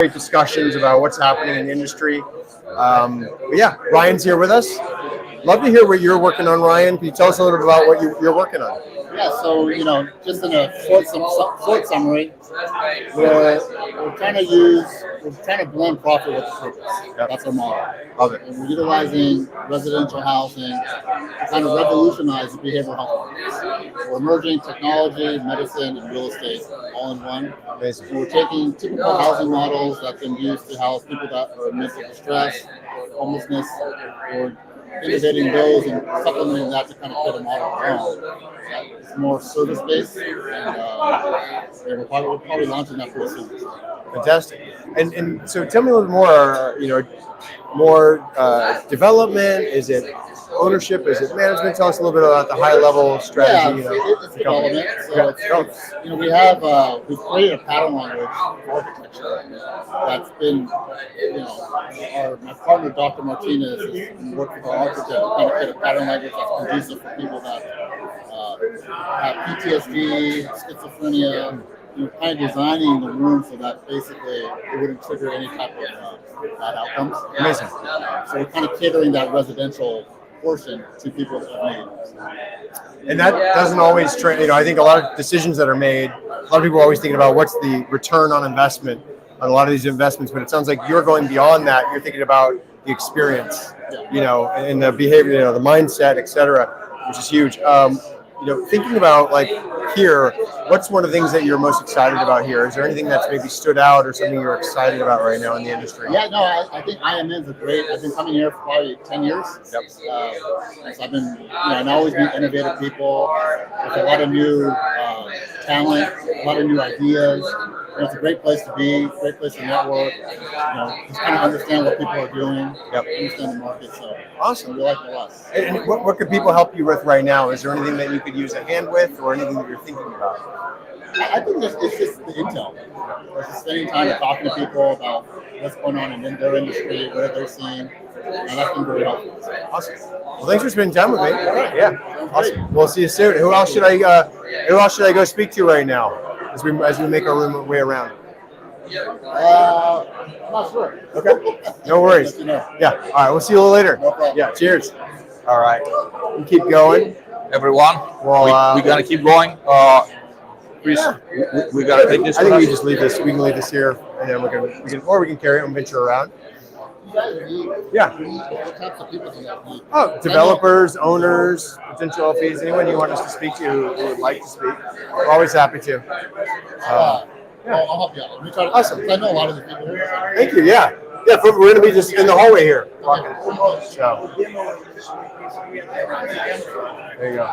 great discussions about what's happening in the industry. But yeah, Ryan's here with us. Love to hear what you're working on, Ryan. Can you tell us a little bit about what you're working on? Yeah, so just in a short summary, we're trying to blend profit with purpose. Yep. That's our model. Love it. And we're utilizing residential housing to kind of revolutionize the behavioral health markets. We're merging technology, medicine, and real estate all in one. Amazing. And we're taking typical housing models that can be used to house people that are in mental distress, homelessness, or innovating those and supplementing that to kind of fit a model around. It's more service-based, and we're probably launching that pretty soon. Fantastic. And so tell me a little more, more development? Is it ownership? Is it management? Tell us a little bit about the high-level strategy. Yeah, it's development. So we've created a pattern language for architecture that's been, my partner, Dr. Martinez, has been working with our architect to kind of create a pattern language that's conducive for people that have PTSD, schizophrenia, kind of designing the room so that basically it wouldn't trigger any type of bad outcomes. Amazing. So we're kind of catering that residential portion to people that have needs. And that doesn't always I think a lot of decisions that are made, a lot of people are always thinking about what's the return on investment on a lot of these investments, but it sounds like you're going beyond that. You're thinking about the experience, and the behavior, the mindset, et cetera, which is huge. Thinking about like here, what's one of the things that you're most excited about here? Is there anything that's maybe stood out or something you're excited about right now in the industry? Yeah, no, I think IMN is great. I've been coming here for probably 10 years. Yep. So I've been, and always meet innovative people. There's a lot of new talent, a lot of new ideas. It's a great place to be, great place to network. Just kind of understand what people are doing. Yep. Understand the market. So awesome. We like it a lot. And what could people help you with right now? Is there anything that you could use a hand with, or anything that you're thinking about? I think it's just the intel. It's just spending time talking to people about what's going on in their industry, what they're seeing, and that's been very helpful. Awesome. Well, thanks for spending time with me. Yeah. Awesome. We'll see you soon. Who else should I go speak to right now as we make our way around? I'm not sure. Okay. No worries. Yeah. All right. We'll see you a little later. No problem. Yeah. Cheers. All right. We'll keep going. Everyone, well, we gotta keep going. Please, we gotta take this. I think we just leave this. We can leave this here, and then we can carry it and venture around. Yeah. Oh, developers, owners, potential LPs, anyone you want us to speak to who would like to speak. We're always happy to. I'll help you out. Awesome. I know a lot of the people here. Thank you. Yeah. Yeah, we're going to be just in the hallway here. So. There you go.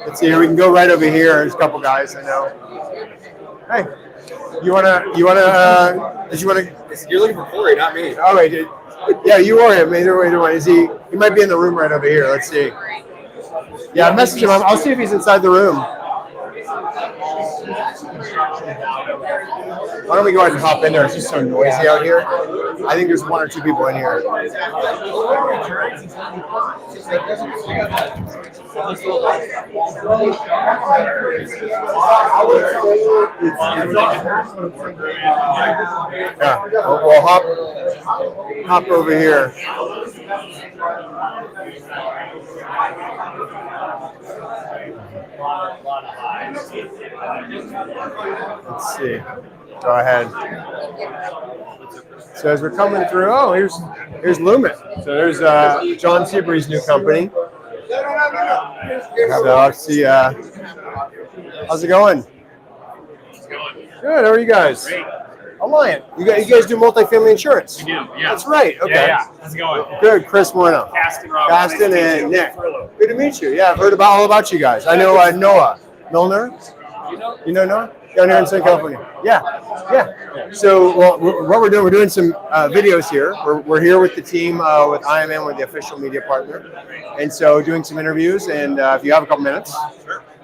Let's see here. We can go right over here. There's a couple guys I know. Hey, you wanna? You're looking for Corey, not me. All right, dude. Yeah, you are him. Either way, is he? He might be in the room right over here. Let's see. Yeah, I messaged him. I'll see if he's inside the room. Why don't we go ahead and hop in there? It's just so noisy out here. I think there's one or two people in here. Yeah, we'll hop over here. Let's see. Go ahead. So as we're coming through, here's Lumen. So there's John Seabury's new company. So let's see. How's it going? Good. How are you guys? Great. Alliant. You guys do multifamily insurance? We do, yeah. That's right. Okay. Yeah. How's it going? Good. Chris Moreno. Caston and Nick. Good to meet you. Yeah, I've heard all about you guys. I know Noah Milner. You know Noah? Down here in Southern California. Yeah. So, what we're doing some videos here. We're here with the team with IMN, we're the official media partner, and so doing some interviews. And if you have a couple minutes,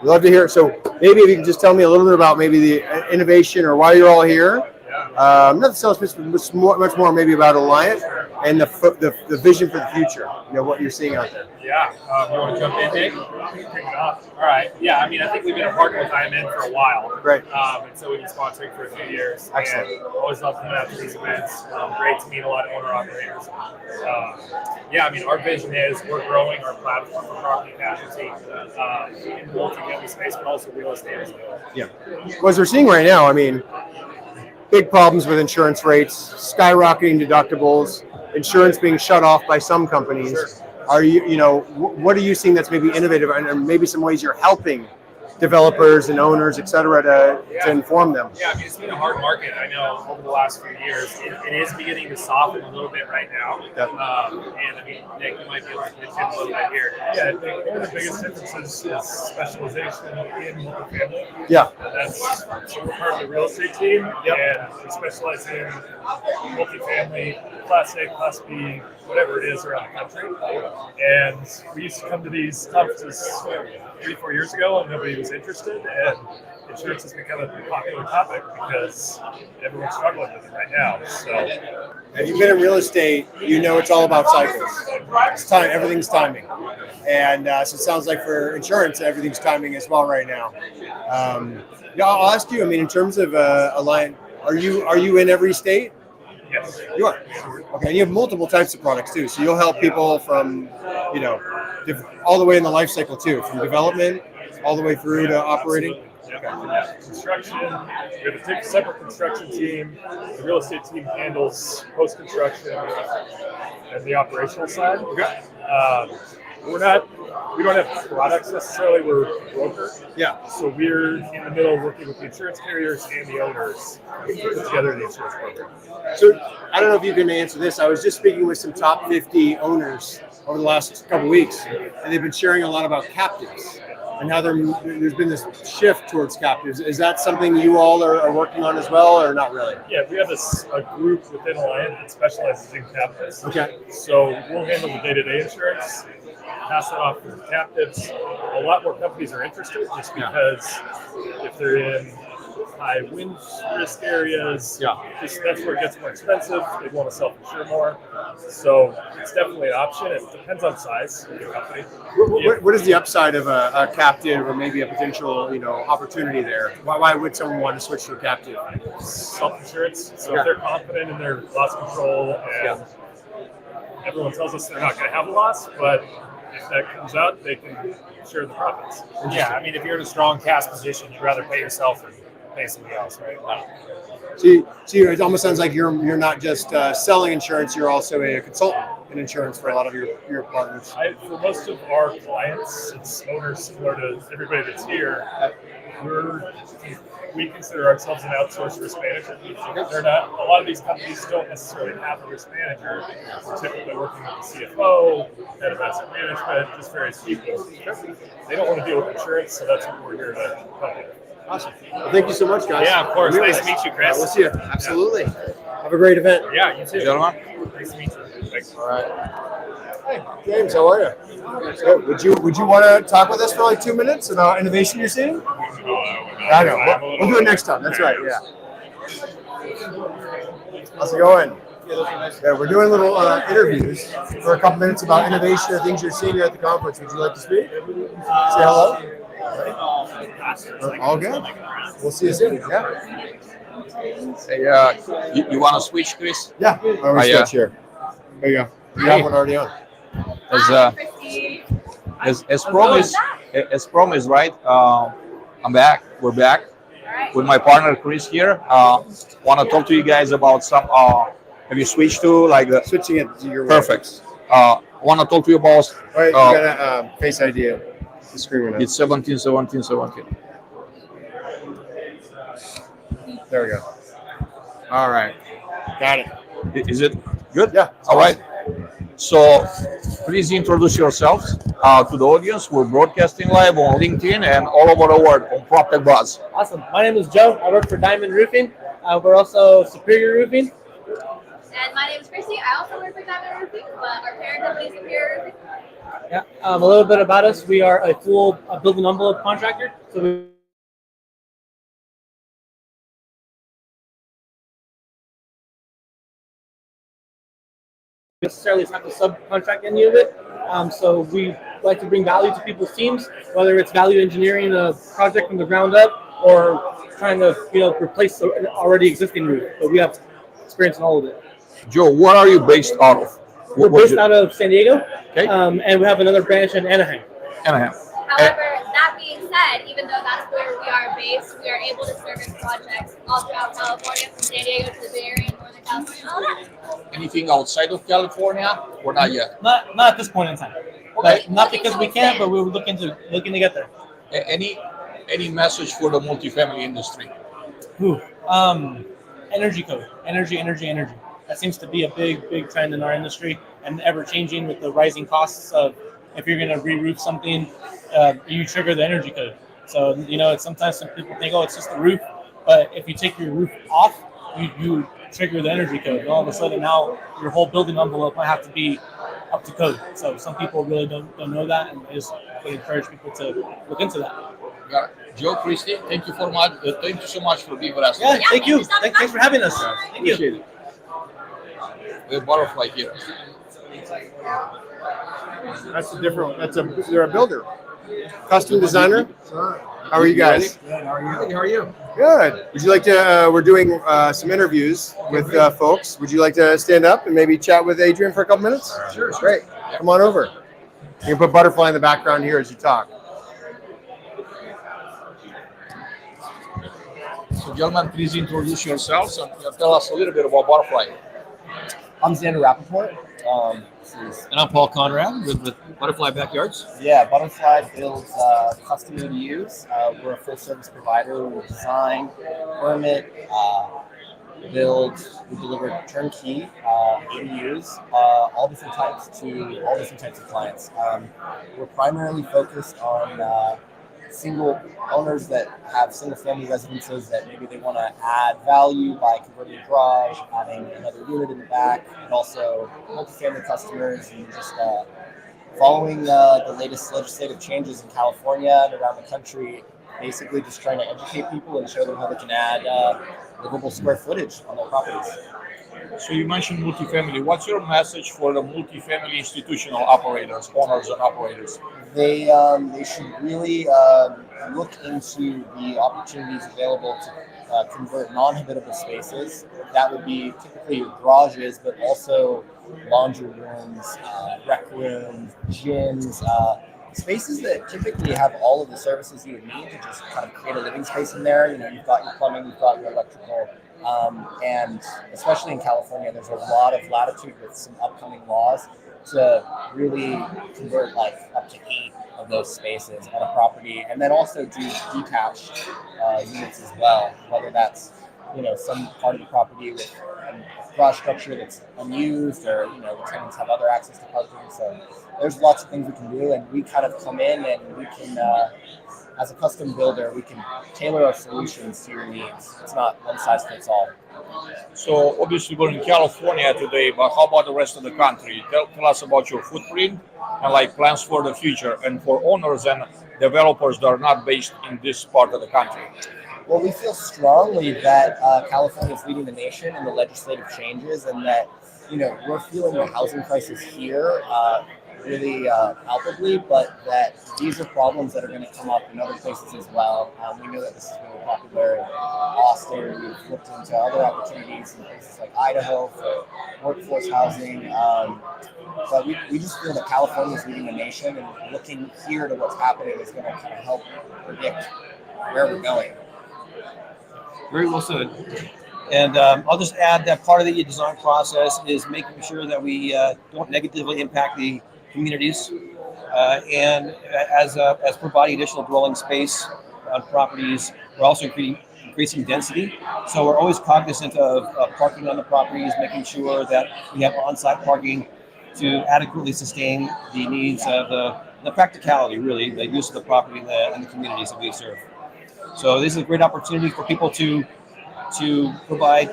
we'd love to hear. So, maybe if you can just tell me a little bit about maybe the innovation or why you're all here. Not the sales pitch, but much more maybe about Alliant. and the vision for the future. What you're seeing out there. Yeah, you want to jump in, Nick? Kick it off. All right. Yeah, I mean, I think we've been a partner with IMN for a while. Great. And so we've been sponsoring for a few years. Excellent. And always love coming out to these events. Great to meet a lot of owner operators. Yeah, I mean, our vision is we're growing our platform for property casualty in the multifamily space, but also real estate as well. Yeah. Well, as we're seeing right now, I mean, big problems with insurance rates, skyrocketing deductibles, insurance being shut off by some companies. Sure. Are what are you seeing that's maybe innovative and maybe some ways you're helping developers and owners, et cetera, to inform them? Yeah, I mean, it's been a hard market. I know over the last few years, it is beginning to soften a little bit right now. Yep. And I mean, Nick, you might be able to pitch in a little bit here. Yeah, I think one of the biggest differences is specialization in multifamily. Yeah. So we're part of the real estate team, and we specialize in multifamily, Class A, Class B, whatever it is around the country. And we used to come to these conferences 3-4 years ago, and nobody was interested. And insurance has become a popular topic because everyone's struggling with it right now. So, And you've been in real estate, it's all about cycles. It's time, everything's timing. And so it sounds like for insurance, everything's timing as well right now. I'll ask you, I mean, in terms of Alliant, are you in every state? yes. You are. Okay, and you have multiple types of products too. So you'll help people from, all the way in the life cycle too, from development all the way through to operating. Yeah. Construction. We have a separate construction team. The real estate team handles post-construction and the operational side. Okay. We don't have products necessarily. We're a broker. Yeah. So we're in the middle working with the insurance carriers and the owners to put together the insurance program. So I don't know if you can answer this. I was just speaking with some top 50 owners over the last couple of weeks, and they've been sharing a lot about captives and how there's been this shift towards captives. Is that something you all are working on as well, or not really? Yeah, we have a group within Alliant that specializes in captives. Okay. So we'll handle the day-to-day insurance, pass it off to the captives. A lot more companies are interested just because if they're in high wind risk areas, that's where it gets more expensive. They want to self-insure more. So it's definitely an option. It depends on size of the company. What is the upside of a captive, or maybe a potential, opportunity there? Why would someone want to switch to a captive? Self-insurance. So if they're confident in their loss control, and everyone tells us they're not going to have a loss, but if that comes out, they can share the profits. Yeah, I mean, if you're in a strong cash position, you'd rather pay yourself than pay somebody else, right? So it almost sounds like you're not just selling insurance; you're also a consultant in insurance for a lot of your partners. For most of our clients, it's owners similar to everybody that's here. We consider ourselves an outsourced risk manager. They're not. A lot of these companies don't necessarily have a risk manager. We're typically working with the CFO, head of asset management, just various people. They don't want to deal with insurance, so that's what we're here to help with. Awesome. Well, thank you so much, guys. Yeah, of course. Nice to meet you, Chris. We'll see you. Absolutely. Have a great event. Yeah, you too. Gentlemen. Nice to meet you. Thanks. All right. Hey, James, how are you? Good. Would you want to talk with us for like 2 minutes about innovation you're seeing? I know. We'll do it next time. That's right. Yeah. How's it going? Yeah, we're doing little interviews for a couple minutes about innovation or things you're seeing here at the conference. Would you like to speak? Say hello. All good. We'll see you soon. Yeah. Hey, you want to switch, Chris? Yeah. I'll switch here. There you go. You have one already on. As promised, right? I'm back. We're back with my partner Chris here. Want to talk to you guys about some. Have you switched to like the Switching it to your perfect? Want to talk to you about. All right, you got a face ID. The screen went It's 17. There we go. All right. Got it. Is it good? Yeah. All right. So please introduce yourselves to the audience. We're broadcasting live on LinkedIn and all over the world on PropTech Buzz. Awesome. My name is Joe. I work for Diamond Roofing. We're also Superior Roofing. And my name is Christy. I also work for Diamond Roofing, but our parent company is Superior Roofing. Yeah. A little bit about us. We are a full building envelope contractor. So we necessarily have to subcontract any of it. So we like to bring value to people's teams, whether it's value engineering a project from the ground up or trying to replace an already existing roof. But we have experience in all of it. Joe, where are you based out of? We're based out of San Diego, Okay. And we have another branch in Anaheim. Anaheim. However, that being said, even though that's where we are based, we are able to service projects all throughout California, from San Diego to the Bay Area and Northern California, and all that. Anything outside of California or not yet? Not at this point in time. Okay. Not because we can't, but we're looking to get there. Any message for the multifamily industry? Energy code, energy. That seems to be a big trend in our industry, and ever changing with the rising costs of if you're going to re-roof something, you trigger the energy code. So it's sometimes some people think, oh, it's just the roof, but if you take your roof off, you trigger the energy code. And all of a sudden now your whole building envelope might have to be up to code. So some people really don't know that, and I just would encourage people to look into that. Got it. Joe, Christy, thank you so much for being with us. Yeah, thank you. Thanks for having us. Thank you. Appreciate it. We have butterfly here. They're a builder, custom designer. How are you guys? Good. How are you? Good. Would you like to? We're doing some interviews with folks. Would you like to stand up and maybe chat with Adrian for a couple minutes? Sure. Great. Come on over. You can put butterfly in the background here as you talk. So, gentlemen, please introduce yourselves and tell us a little bit about Butterfly. I'm Xander Rappaport. And I'm Paul Conrad with Butterfly Backyards. Yeah, Butterfly builds custom ADUs. We're a full service provider. We design, permit, build. We deliver turnkey ADUs, all different types of clients. We're primarily focused on single owners that have single family residences that maybe they want to add value by converting a garage, adding another unit in the back, and also multifamily customers and just following the latest legislative changes in California and around the country, basically just trying to educate people and show them how they can add livable square footage on their properties. So you mentioned multifamily. What's your message for the multifamily institutional operators, owners and operators? They should really look into the opportunities available to convert non-habitable spaces. That would be typically your garages, but also laundry rooms, rec rooms, gyms, spaces that typically have all of the services you would need to just kind of create a living space in there. You've got your plumbing, you've got your electrical, and especially in California, there's a lot of latitude with some upcoming laws to really convert like up to 8 of those spaces on a property, and then also do detached units as well, whether that's some part of the property with a garage structure that's unused, or the tenants have other access to parking. So there's lots of things we can do, and we kind of come in and we can, as a custom builder, we can tailor our solutions to your needs. It's not one size fits all. So obviously we're in California today, but how about the rest of the country? Tell us about your footprint and like plans for the future, and for owners and developers that are not based in this part of the country. Well, we feel strongly that California is leading the nation in the legislative changes, and that we're feeling the housing crisis here really palpably, but that these are problems that are going to come up in other places as well. We know that this is really popular in Austin. We've looked into other opportunities in places like Idaho for workforce housing. But we just feel that California is leading the nation, and looking here to what's happening is going to kind of help predict where we're going. Very well said. And I'll just add that part of the design process is making sure that we don't negatively impact the communities, and as providing additional dwelling space on properties, we're also increasing density. So we're always cognizant of parking on the properties, making sure that we have on-site parking to adequately sustain the needs of the practicality, really, the use of the property and the communities that we serve. So this is a great opportunity for people to provide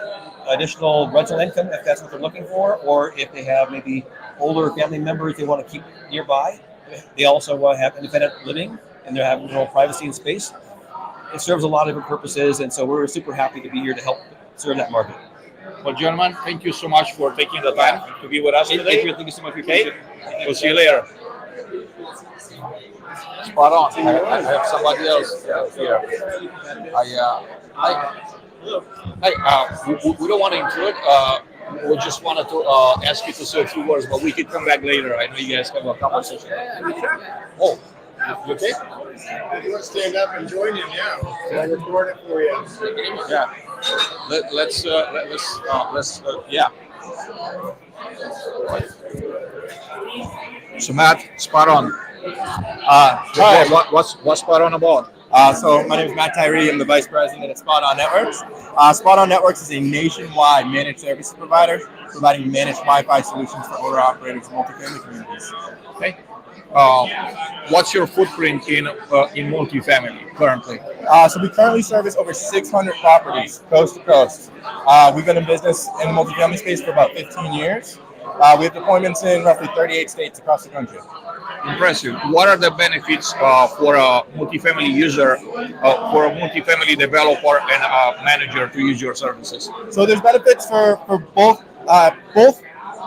additional rental income if that's what they're looking for, or if they have maybe older family members they want to keep nearby. They also want to have independent living and they have more privacy and space. It serves a lot of different purposes, and so we're super happy to be here to help serve that market. Well, gentlemen, thank you so much for taking the time to be with us today. Adrian, thank you so much for your Okay, we'll see you later. Spot on. I have somebody else here. We don't want to intrude. We just wanted to ask you to say a few words, but we can come back later. I know you guys have a conversation. Oh, you okay? If you want to stand up and join him, yeah. So I record it for you. Yeah. Let's yeah. So Matt, spot on. Hi. What's spot on about? So my name is Matt Tyree. I'm the Vice President at Spot On Networks. Spot On Networks is a nationwide managed services provider providing managed Wi-Fi solutions for owner-operators and multifamily communities. Okay. What's your footprint in multifamily currently? So we currently service over 600 properties coast to coast. We've been in business in the multifamily space for about 15 years. We have deployments in roughly 38 states across the country. Impressive. What are the benefits for a multifamily user, for a multifamily developer and a manager to use your services? So there's benefits for both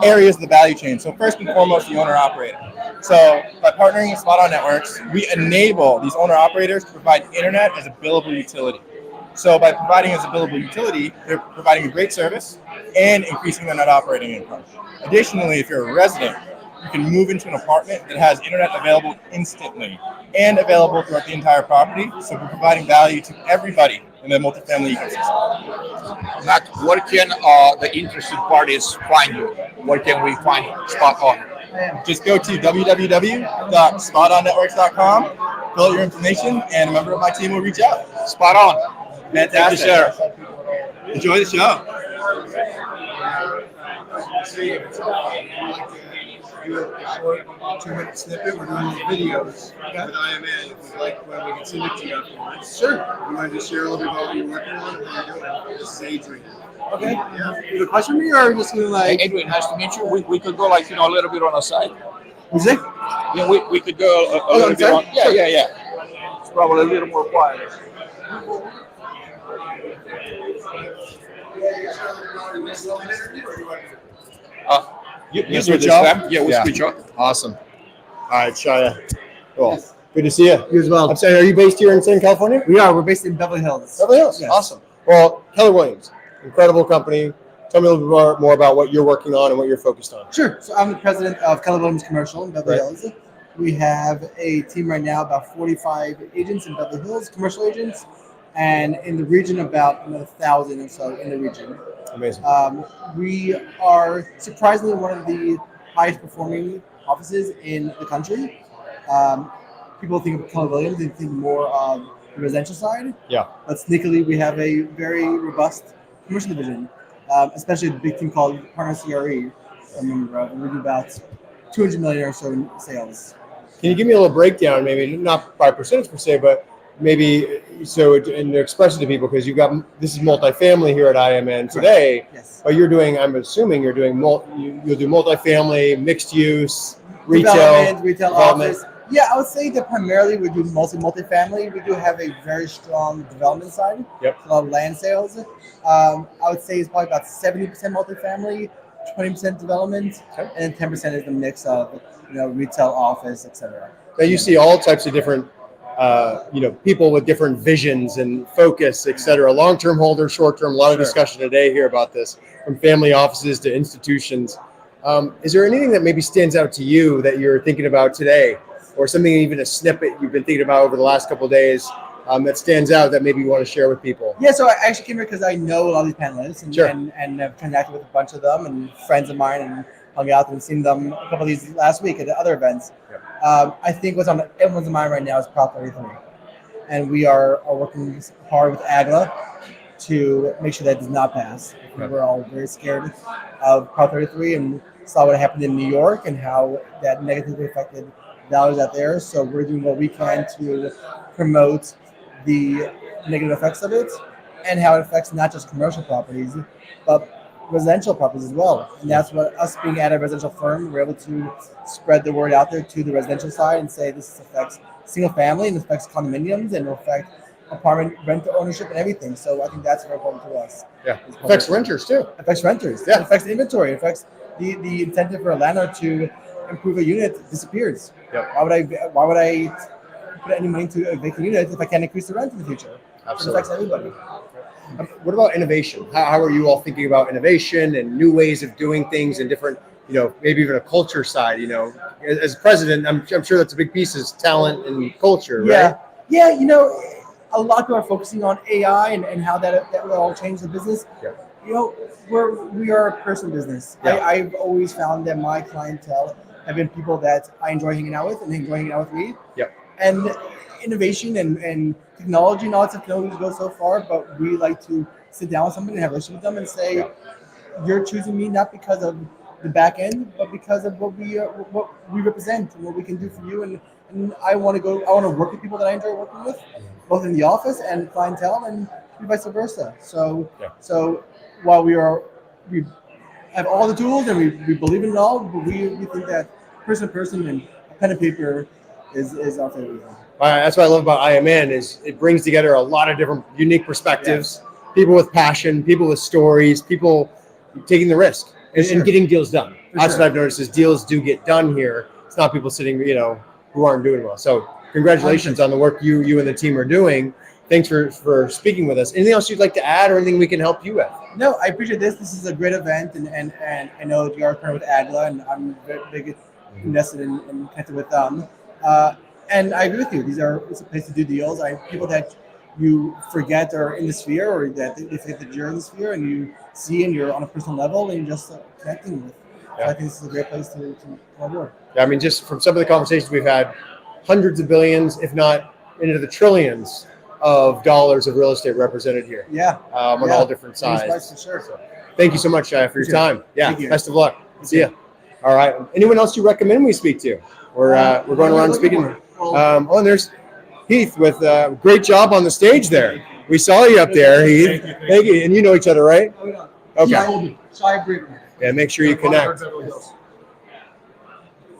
areas of the value chain. So first and foremost, the owner operator. So by partnering with Spot On Networks, we enable these owner operators to provide internet as a billable utility. So by providing as a billable utility, they're providing a great service and increasing their net operating income. Additionally, if you're a resident, you can move into an apartment that has internet available instantly and available throughout the entire property. So we're providing value to everybody in the multifamily ecosystem. Matt, where can the interested parties find you? Where can we find Spot On? Just go to www.spotonnetworks.com, fill out your information, and a member of my team will reach out. Spot On. Fantastic. Thank you, sir. Enjoy the show. See, if it's do a short 2-minute snippet. We're doing little videos with IMN. If you'd like, when we can send it to you afterwards. Sure. You want to just share a little bit about what you're working on and what you're doing? This is Adrian. Okay. Yeah. You have a question for me, or just gonna Hey, Adrian, nice to meet you. We could go like, a little bit on the side. Is it? Yeah, we could go a little bit on. Yeah. It's probably a little more quiet. You switch off? Yeah, we'll switch off. Awesome. All right, Shia. Cool. Good to see you. You as well. I'm saying, are you based here in Southern California? We are. We're based in Beverly Hills. Beverly Hills. Yes. Awesome. Well, Keller Williams, incredible company. Tell me a little bit more about what you're working on and what you're focused on. Sure. So I'm the president of Keller Williams Commercial in Beverly Hills. We have a team right now, about 45 agents in Beverly Hills, commercial agents, and in the region, about another 1,000 or so in the region. Amazing. We are surprisingly one of the highest performing offices in the country. People think of Keller Williams, they think more of the residential side. Yeah. But sneakily, we have a very robust commercial division, especially a big team called Partner CRE. I remember we do about 200 million or so in sales. Can you give me a little breakdown, maybe not by percentage per se, but maybe so and express it to people, because you've got this is multifamily here at IMN today. Yes. But you're doing, I'm assuming you're doing you'll do multifamily, mixed use, retail development. Office. Yeah, I would say that primarily we do mostly multifamily. We do have a very strong development side. Yep. A lot of land sales. I would say it's probably about 70% multifamily, 20% development, Okay. and then 10% is the mix of retail, office, etc. Now you see all types of different people with different visions and focus, et cetera. Long-term holders, short-term, a lot of discussion today here about this, from family offices to institutions. Is there anything that maybe stands out to you that you're thinking about today, or something, even a snippet you've been thinking about over the last couple of days that stands out that maybe you want to share with people? Yeah, so I actually came here because I know a lot of these panelists and, Sure. and have connected with a bunch of them and friends of mine and hung out and seen them a couple of these last week at the other events. I think what's on everyone's mind right now is Prop 33. And we are working hard with AGLA to make sure that does not pass. We're all very scared of Prop 33 and saw what happened in New York and how that negatively affected values out there. So we're doing what we can to promote the negative effects of it and how it affects not just commercial properties, but residential properties as well. And that's what us being at a residential firm, we're able to spread the word out there to the residential side and say this affects single family and affects condominiums and will affect apartment rent ownership and everything. So I think that's very important to us. Yeah, affects renters too. Affects renters. Yeah. It affects the inventory. It affects the incentive for a landlord to improve a unit disappears. Yep. Why would I put any money to a vacant unit if I can't increase the rent in the future? Absolutely. It affects everybody. What about innovation? How are you all thinking about innovation and new ways of doing things and different, maybe even a culture side? As president, I'm sure that's a big piece is talent and culture, right? Yeah. A lot of people are focusing on AI and how that will all change the business. Yeah. We are a person business. Yeah. I've always found that my clientele have been people that I enjoy hanging out with and enjoy hanging out with me. Yep. And innovation and technology and all that stuff can only go so far, but we like to sit down with somebody and have a relationship with them and say, you're choosing me not because of the back end, but because of what we represent and what we can do for you. And I want to work with people that I enjoy working with, both in the office and clientele, and vice versa. So while we have all the tools and we believe in it all, but we think that person to person and pen and paper is our favorite. That's what I love about IMN is it brings together a lot of different unique perspectives, people with passion, people with stories, people taking the risk and getting deals done. That's what I've noticed is deals do get done here. It's not people sitting, who aren't doing well. So congratulations on the work you and the team are doing. Thanks for speaking with us. Anything else you'd like to add or anything we can help you with? No, I appreciate this. This is a great event, and I know that you are partnered with Adla, and I'm very big invested in connecting with them. And I agree with you. It's a place to do deals. People that you forget are in the sphere, or that they forget that you're in the sphere, and you see and you're on a personal level, and you're just connecting with. So I think this is a great place to come aboard. Yeah, I mean, just from some of the conversations we've had, hundreds of billions, if not into the trillions of dollars of real estate represented here. Yeah. On all different sides. For sure. So, thank you so much for your time. Yeah. Thank you. Best of luck. See ya. All right. Anyone else you recommend we speak to? We're going around speaking. And there's Heath with great job on the stage there. We saw you up there, Heath. Thank you. And you know each other, right? Okay. Yeah. Make sure you connect.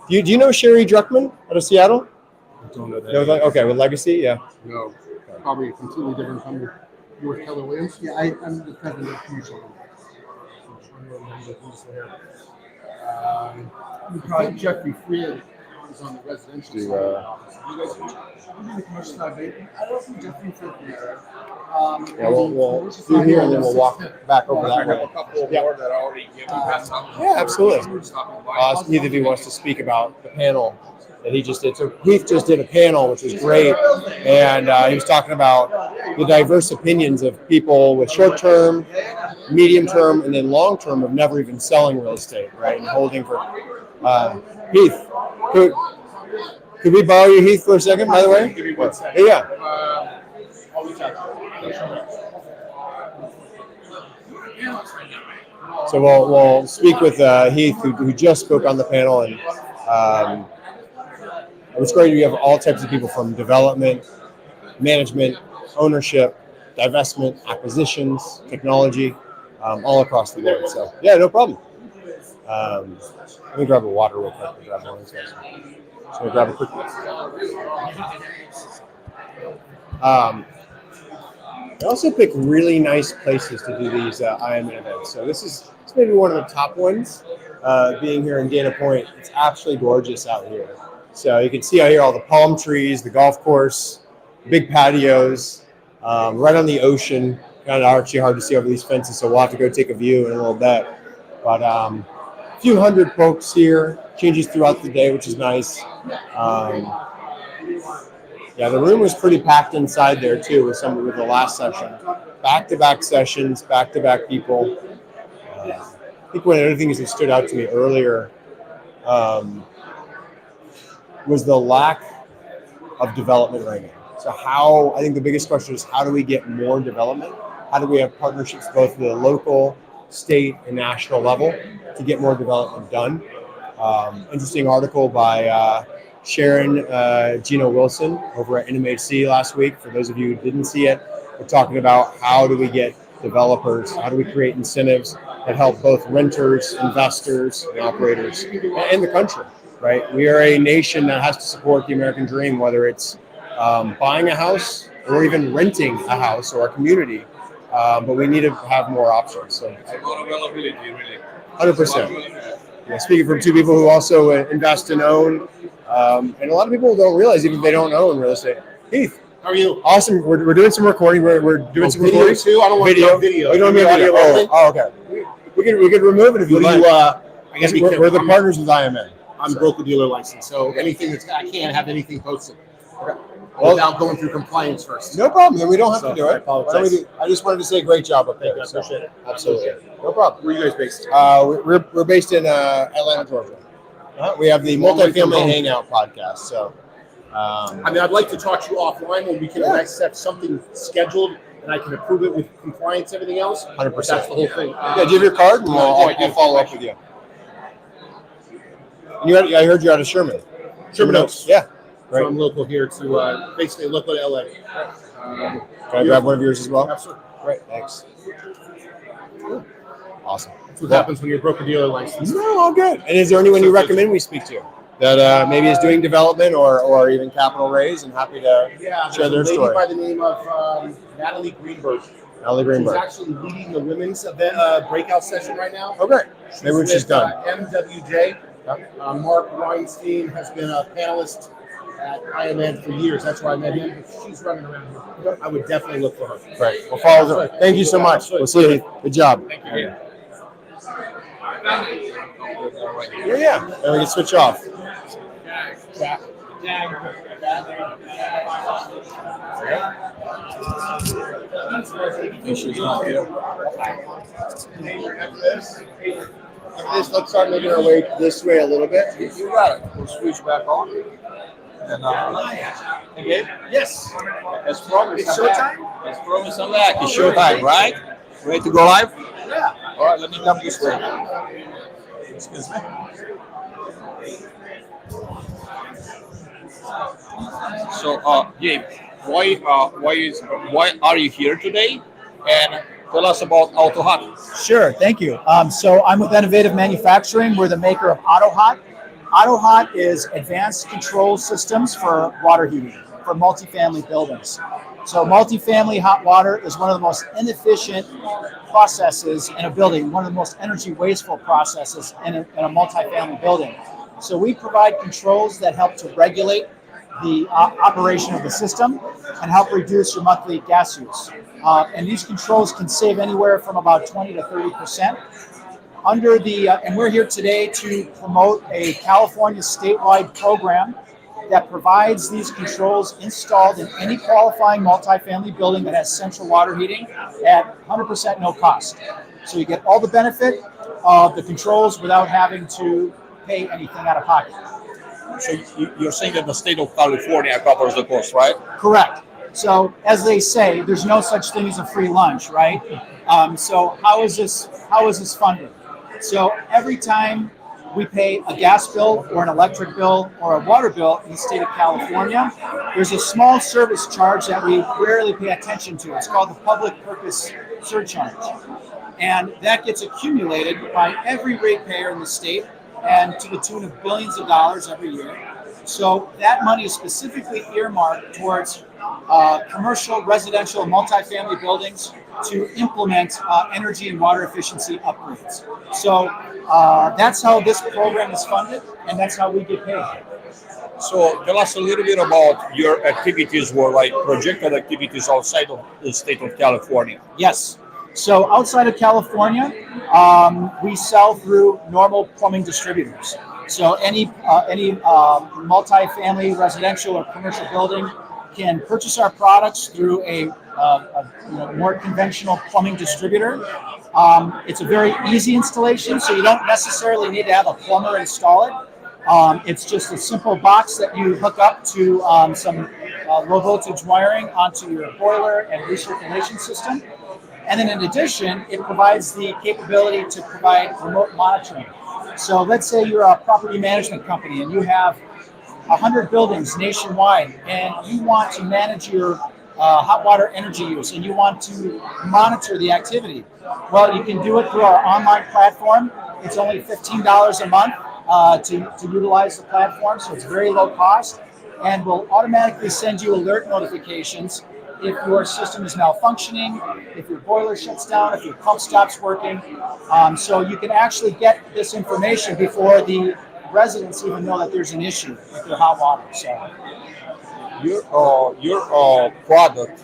Do you know Sherry Druckman out of Seattle? I don't know that. No, okay, with Legacy, yeah. No, probably a completely different company. You were Keller Williams? Yeah, I'm the president of Fusion. I think Jeffrey Freed is on the residential side. The commercial side, I don't think Jeffrey Freed there. We'll do here and then we'll walk back over that way. Yeah, absolutely. Neither of you wants to speak about the panel that he just did. So Heath just did a panel, which was great, and he was talking about the diverse opinions of people with short-term, medium-term, and then long-term of never even selling real estate, right, and holding for. Heath, could we borrow you, Heath, for a second, by the way? Give me 1 second. Yeah. So we'll speak with Heath, who just spoke on the panel, and it's great. You have all types of people from development, management, ownership, divestment, acquisitions, technology, all across the board. So yeah, no problem. Let me grab a water real quick. Grab one of these guys. So we grab a quick. I also pick really nice places to do these IMN events. So this is maybe one of the top ones. Being here in Dana Point, it's absolutely gorgeous out here. So you can see out here all the palm trees, the golf course, big patios, right on the ocean. Kind of actually hard to see over these fences, so we'll have to go take a view in a little bit. But a few hundred folks here, changes throughout the day, which is nice. Yeah, the room was pretty packed inside there too with the last session. Back-to-back sessions, back-to-back people. I think one of the other things that stood out to me earlier was the lack of development right now. So I think the biggest question is how do we get more development? How do we have partnerships both at the local, state, and national level to get more development done? Interesting article by Sharon Gino Wilson over at NMHC last week. For those of you who didn't see it, we're talking about how do we get developers, how do we create incentives that help both renters, investors, and operators, and the country, right? We are a nation that has to support the American dream, whether it's buying a house or even renting a house or a community. But we need to have more options. So, Availability, really. 100%. Yeah, speaking from two people who also invest and own, and a lot of people don't realize even if they don't own real estate. Heath, how are you? Awesome. We're doing some recording. We're doing some video recording too. I don't want video. video. Oh, you don't want audio. Oh, okay. We could remove it if you What do like. you? I gotta be careful. We're the partners with IMN. I'm broker dealer license, so anything that's I can't have anything posted Well, without going through compliance first. No problem. Then we don't have to do I it. Why don't we apologize. I just wanted to say great job up there. I appreciate it. Absolutely. No problem. Where are you guys based? We're based in Atlanta, Georgia. We have the Long way from multifamily home. hangout podcast. So, I mean, I'd like to talk to you offline when we can accept something scheduled and I can approve it with compliance, everything else. 100%. That's the whole thing. Yeah, do you have your card? And I'll follow up with you. I heard you're out of Sherman. Sherman Oaks. Yeah. So I'm local here to basically local to LA. Can I grab one of yours as well? Absolutely. Great. Thanks. Awesome. That's what happens when you're a broker dealer license. No, all good. And is there anyone you recommend we speak to that maybe is doing development or even capital raise and happy to share their there's a lady story? by the name of Natalie Greenberg. Natalie Greenberg. She's actually leading the women's event breakout session right now. Oh, great. Maybe when she's done. MWJ. Mark Weinstein has been a panelist at IMN for years. That's where I met him. She's running around here. I would definitely look for her. Great. We'll follow her. Thank you so much. We'll see you. Good job. Thank you. Yeah. And we can switch off. She's not here. Let's start making our way this way a little bit. You got it. We'll switch back on. And again? Yes. As promised, It's I'm back. showtime? As promised, I'm back. It's showtime, right? Ready to go live? Yeah. All right, let me come this way. Excuse me. So, Gabe, why are you here today? And tell us about AutoHot. Sure, thank you. So I'm with Innovative Manufacturing. We're the maker of AutoHot. AutoHot is advanced control systems for water heating for multifamily buildings. So multifamily hot water is one of the most inefficient processes in a building, one of the most energy wasteful processes in a multifamily building. So we provide controls that help to regulate the operation of the system and help reduce your monthly gas use. And these controls can save anywhere from about 20 to 30%. Under the, and we're here today to promote a California statewide program that provides these controls installed in any qualifying multifamily building that has central water heating at 100% no cost. So you get all the benefit of the controls without having to pay anything out of pocket. So you're saying that the state of California covers the cost, right? Correct. So as they say, there's no such thing as a free lunch, right? So how is this funded? So every time we pay a gas bill or an electric bill or a water bill in the state of California, there's a small service charge that we rarely pay attention to. It's called the public purpose surcharge. And that gets accumulated by every ratepayer in the state and to the tune of billions of dollars every year. So that money is specifically earmarked towards commercial, residential, and multifamily buildings to implement energy and water efficiency upgrades. So that's how this program is funded, and that's how we get paid. So tell us a little bit about your activities or like projected activities outside of the state of California. Yes. So outside of California, we sell through normal plumbing distributors. So any multifamily, residential, or commercial building can purchase our products through a more conventional plumbing distributor. It's a very easy installation, so you don't necessarily need to have a plumber install it. It's just a simple box that you hook up to some low voltage wiring onto your boiler and recirculation system. And then in addition, it provides the capability to provide remote monitoring. So let's say you're a property management company and you have 100 buildings nationwide and you want to manage your hot water energy use and you want to monitor the activity. Well, you can do it through our online platform. It's only $15 a month to utilize the platform, so it's very low cost. And we'll automatically send you alert notifications if your system is malfunctioning, if your boiler shuts down, if your pump stops working. So you can actually get this information before the residents even know that there's an issue with their hot water. So your product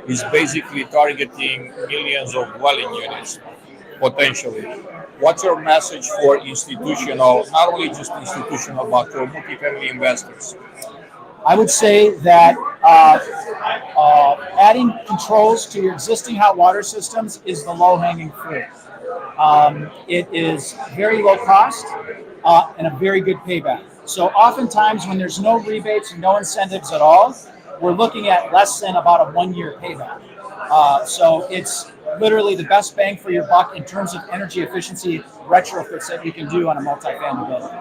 is basically targeting millions of dwelling units potentially. What's your message for institutional, not only just institutional, but for multifamily investors? I would say that adding controls to your existing hot water systems is the low-hanging fruit. It is very low cost and a very good payback. So oftentimes when there's no rebates and no incentives at all, we're looking at less than about a 1-year payback. So it's literally the best bang for your buck in terms of energy efficiency retrofits that you can do on a multifamily building.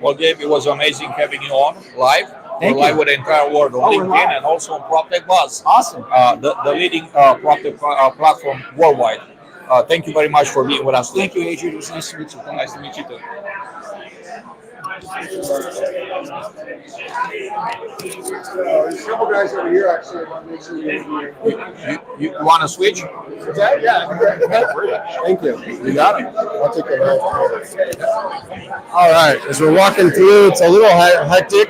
Well, Gabe, it was amazing having you on live. Thank We're you. live with the entire world on LinkedIn and also on PropTech Buzz. Awesome. The leading PropTech platform worldwide. Thank you very much for being with us today. Thank you, Adrian. It was nice to meet you. Nice to meet you too. There's a couple guys over here actually. I want to make sure you want to switch? Yeah, thank you. You got it. I'll take the knife. All right, as we're walking through, it's a little hectic.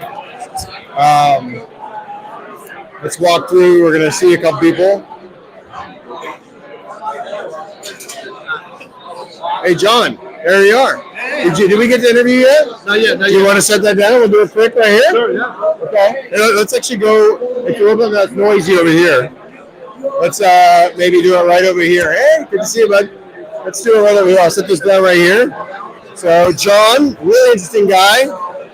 Let's walk through. We're gonna see a couple people. Hey, John, there you are. Did we get the interview yet? Not yet. Do you want to set that down? We'll do it quick right here? Sure, yeah. Okay. Let's actually go, if you're a little bit noisy over here, let's maybe do it right over here. Hey, good to see you, bud. Let's do it right over here. I'll set this down right here. So, John, really interesting guy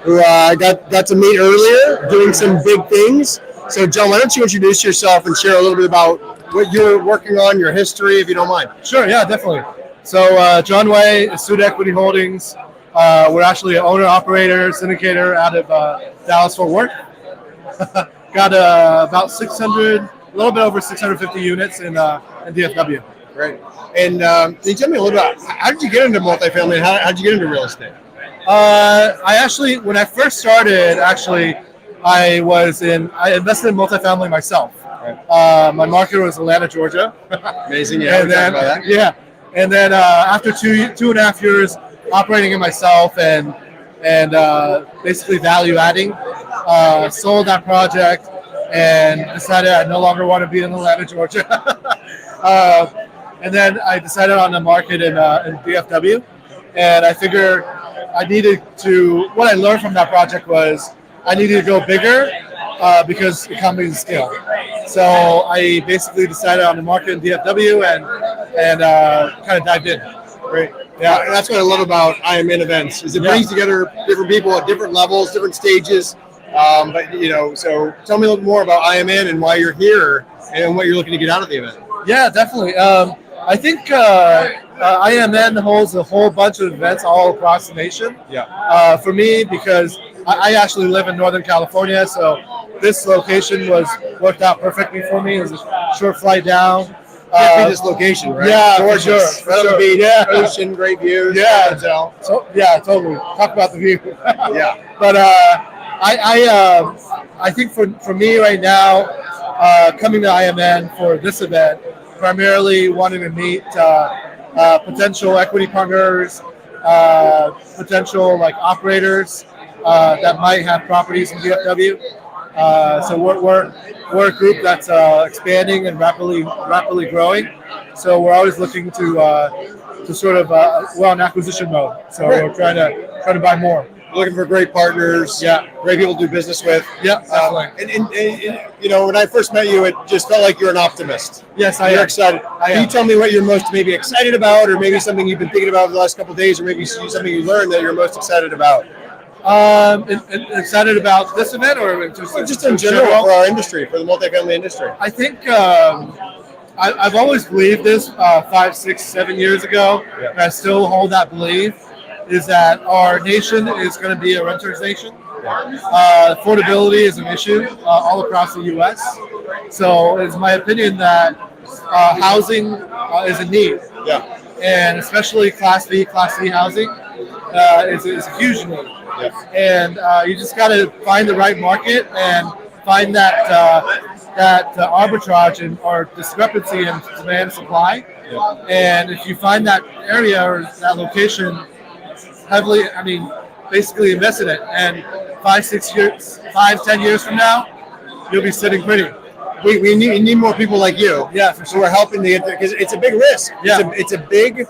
who I got to meet earlier, doing some big things. So, John, why don't you introduce yourself and share a little bit about what you're working on, your history, if you don't mind. Sure, yeah, definitely. So John Way, Astute Equity Holdings. We're actually an owner-operator, syndicator out of Dallas-Fort Worth. Got about 600, a little bit over 650 units in DFW. Great. And can you tell me a little bit, how did you get into multifamily and how did you get into real estate? I actually, when I first started, I invested in multifamily myself. Right. My market was Atlanta, Georgia. Amazing, yeah. And then, yeah. And then after two and a half years operating it myself and basically value adding, sold that project and decided I no longer want to be in Atlanta, Georgia. And then I decided on the market in DFW, and I figured what I learned from that project was I needed to go bigger because economies of scale. So I basically decided on the market in DFW and kind of dived in. Great. Yeah, that's what I love about IMN events is it brings together different people at different levels, different stages. But so tell me a little more about IMN and why you're here and what you're looking to get out of the event. Yeah, definitely. I think IMN holds a whole bunch of events all across the nation. Yeah. For me, because I actually live in Northern California, so this location worked out perfectly for me. It was a short flight down. Can't be this location, right? Yeah, gorgeous. For sure. Beach, yeah. ocean, great views. Yeah, so yeah, totally. Talk about the view. Yeah. But I think for me right now, coming to IMN for this event, primarily wanting to meet potential equity partners, potential operators that might have properties in DFW. So we're a group that's expanding and rapidly growing. So we're always looking to sort of we're on acquisition mode. So we're trying to buy more. Looking for great partners. Yeah, great people to do business with. Yeah, definitely. And when I first met you, it just felt like you're an optimist. Yes, I am. You're excited. Can you tell me what you're most maybe excited about, or maybe something you've been thinking about for the last couple of days, or maybe something you learned that you're most excited about? Excited about this event, or just in general for our industry, for the multifamily industry? I think I've always believed this 5, 6, 7 years ago, and I still hold that belief, is that our nation is going to be a renter's nation. Affordability is an issue all across the U.S. So it's my opinion that housing is a need. Yeah. And especially Class B housing is a huge need. Yes. And you just got to find the right market and find that arbitrage and or discrepancy in demand and supply. And if you find that area or that location heavily, basically invest in it, and 10 years from now, you'll be sitting pretty. We need more people like you. Yeah, for sure. We're helping to get there because it's a big risk. Yeah. It's a big,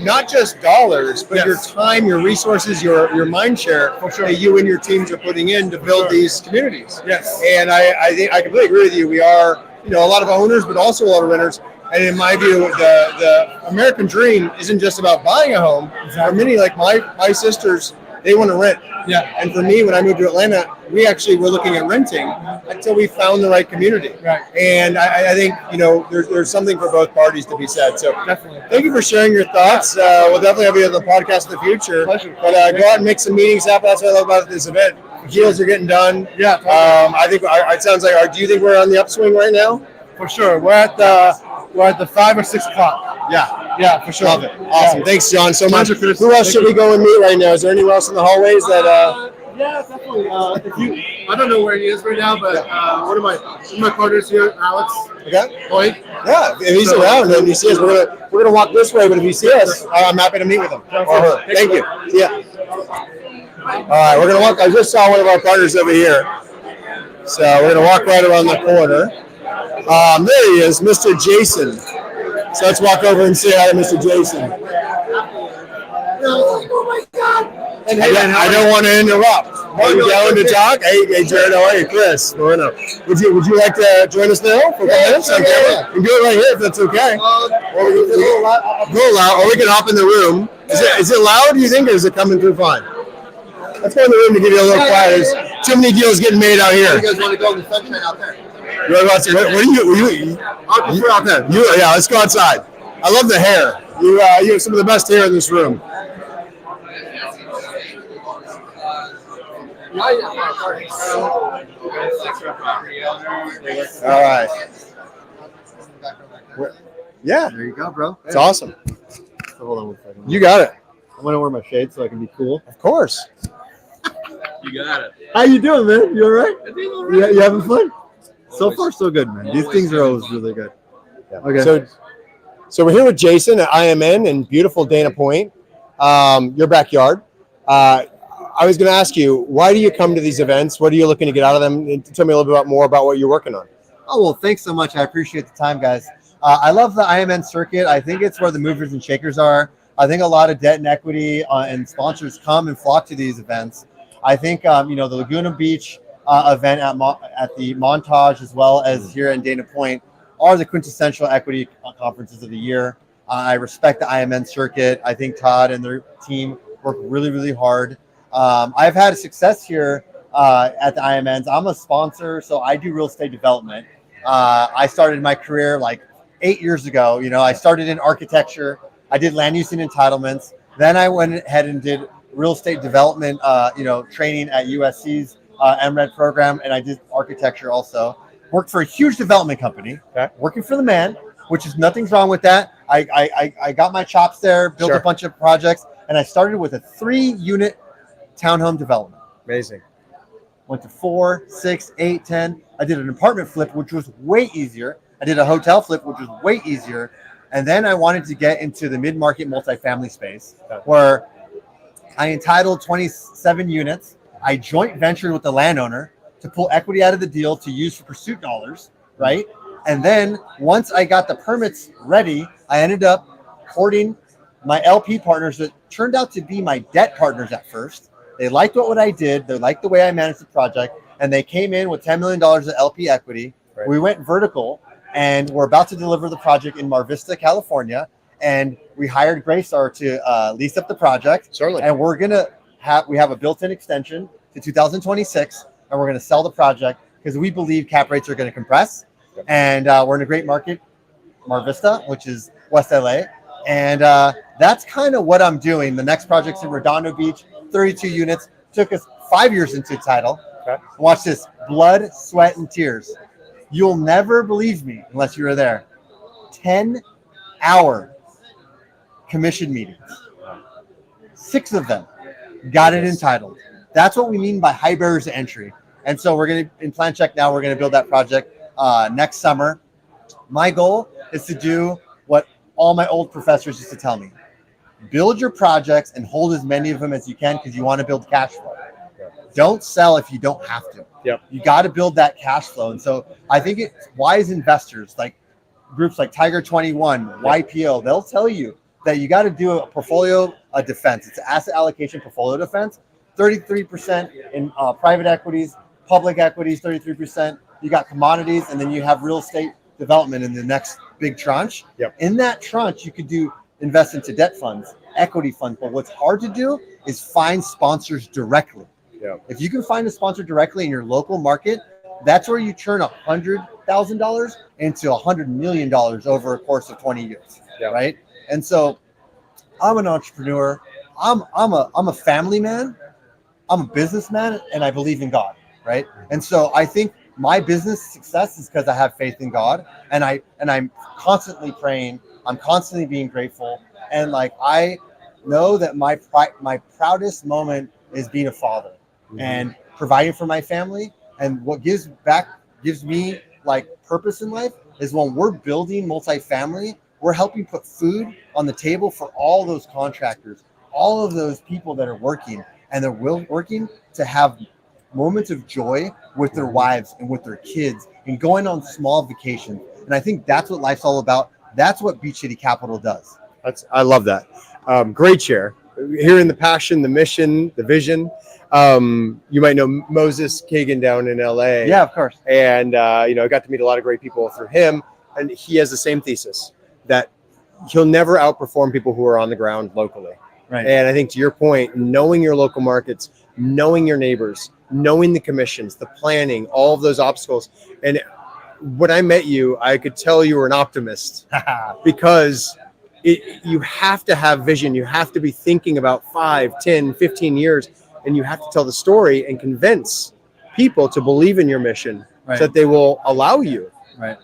not just dollars, but your time, your resources, your mind share that you and your teams are putting in to build these communities. Yes. And I think I completely agree with you. We are, a lot of owners, but also a lot of renters. And in my view, the American dream isn't just about buying a home. For many, like my sisters, they want to rent. Yeah. And for me, when I moved to Atlanta, we actually were looking at renting until we found the right community. Right. And I think, there's something for both parties to be said. So definitely. Thank you for sharing your thoughts. We'll definitely have you on the podcast in the future. Pleasure. But go out and make some meetings happen. That's what I love about this event. Deals are getting done. Yeah. I think it sounds like, do you think we're on the upswing right now? For sure. We're at the 5 or 6 o'clock. Yeah, for sure. Love it. Awesome. Yeah. Thanks, John, so much. Pleasure, Chris. Who else Thank should you. we go and meet right now? Is there anyone else in the hallways that? Yeah, definitely. I don't know where he is right now, but one of my partners here, Alex. Okay. Lloyd. Yeah, if he's around and he sees us, we're gonna walk this way. But if he sees us, I'm happy to meet with him or her. Thank you. Yeah. All right, we're gonna walk. I just saw one of our partners over here, so we're gonna walk right around the corner. There he is, Mr. Jason. So let's walk over and say hi to Mr. Jason. Oh my God! And hey, I don't want to interrupt. Are you going to talk? Hey, Jared, how are you? Chris. Would you like to join us now for 5 minutes? Okay. You can do it right here if that's okay. Go loud, or we can hop in the room. Is it loud, do you think, or is it coming through fine? Let's go in the room to give you a little quiet. There's too many deals getting made out here. You guys want to go in the sunshine out there? What are you? I'll prefer out there. Yeah, let's go outside. I love the hair. You have some of the best hair in this room. All right. Yeah. There you go, bro. It's awesome. So hold on one second. You got it. I'm gonna wear my shades so I can be cool. Of course. You got it. How you doing, man? You all right? I'm doing all right. Yeah, you having fun? So far, so good, man. These things are always really good. Yeah. Okay. So we're here with Jason at IMN in beautiful Dana Point, your backyard. I was going to ask you, why do you come to these events? What are you looking to get out of them? And tell me a little bit more about what you're working on. Oh, well, thanks so much. I appreciate the time, guys. I love the IMN circuit. I think it's where the movers and shakers are. I think a lot of debt and equity and sponsors come and flock to these events. I think, the Laguna Beach event at the Montage, as well as here in Dana Point, are the quintessential equity conferences of the year. I respect the IMN circuit. I think Todd and their team work really, really hard. I've had success here at the IMNs. I'm a sponsor, so I do real estate development. I started my career like 8 years ago. I started in architecture. I did land use and entitlements. Then I went ahead and did real estate development, training at USC's MRED program, and I did architecture also. Worked for a huge development company, working for the man, which is nothing's wrong with that. I got my chops there, built a bunch of projects, and I started with a 3-unit townhome development. Amazing. Went to 4, 6, 8, 10. I did an apartment flip, which was way easier. I did a hotel flip, which was way easier. And then I wanted to get into the mid-market multifamily space, where I entitled 27 units. I joint ventured with the landowner to pull equity out of the deal to use for pursuit dollars, right? And then once I got the permits ready, I ended up courting my LP partners that turned out to be my debt partners at first. They liked what I did. They liked the way I managed the project. And they came in with $10 million of LP equity. Right. We went vertical, and we're about to deliver the project in Mar Vista, California. And we hired Graystar to lease up the project. Certainly. And we're going to we have a built-in extension to 2026, and we're going to sell the project because we believe cap rates are going to compress. Yep. And we're in a great market, Mar Vista, which is West LA. And that's kind of what I'm doing. The next project's in Redondo Beach, 32 units. Took us 5 years into title. Okay. Watch this, blood, sweat, and tears. You'll never believe me unless you were there. 10-hour commission meetings. 6 of them got it entitled. That's what we mean by high barriers to entry. And so we're going to, in plan check now, we're going to build that project next summer. My goal is to do what all my old professors used to tell me. Build your projects and hold as many of them as you can because you want to build cash flow. Don't sell if you don't have to. Yep. You got to build that cash flow. And so I think it's wise investors, like groups like Tiger 21, YPO, they'll tell you that you got to do a portfolio defense. It's an asset allocation portfolio defense. 33% in private equities, public equities, 33%. You got commodities, and then you have real estate development in the next big tranche. Yep. In that tranche, you could invest into debt funds, equity funds. But what's hard to do is find sponsors directly. Yeah. If you can find a sponsor directly in your local market, that's where you turn $100,000 into $100 million over a course of 20 years, right? And so, I'm an entrepreneur. I'm a family man. I'm a businessman, and I believe in God, right? And so, I think my business success is because I have faith in God, and I'm constantly praying. I'm constantly being grateful, and like I know that my proudest moment is being a father. And providing for my family, and what gives me like purpose in life is when we're building multifamily, we're helping put food on the table for all those contractors, all of those people that are working, and they're working to have moments of joy with their wives and with their kids and going on small vacations. And I think that's what life's all about. That's what Beach City Capital does. I love that. Great share. Hearing the passion, the mission, the vision. You might know Moses Kagan down in LA. Yeah, of course. And I got to meet a lot of great people through him, and he has the same thesis that he'll never outperform people who are on the ground locally. Right. And I think to your point, knowing your local markets, knowing your neighbors, knowing the commissions, the planning, all of those obstacles. And when I met you, I could tell you were an optimist because you have to have vision. You have to be thinking about 5, 10, 15 years. And you have to tell the story and convince people to believe in your mission so that they will allow you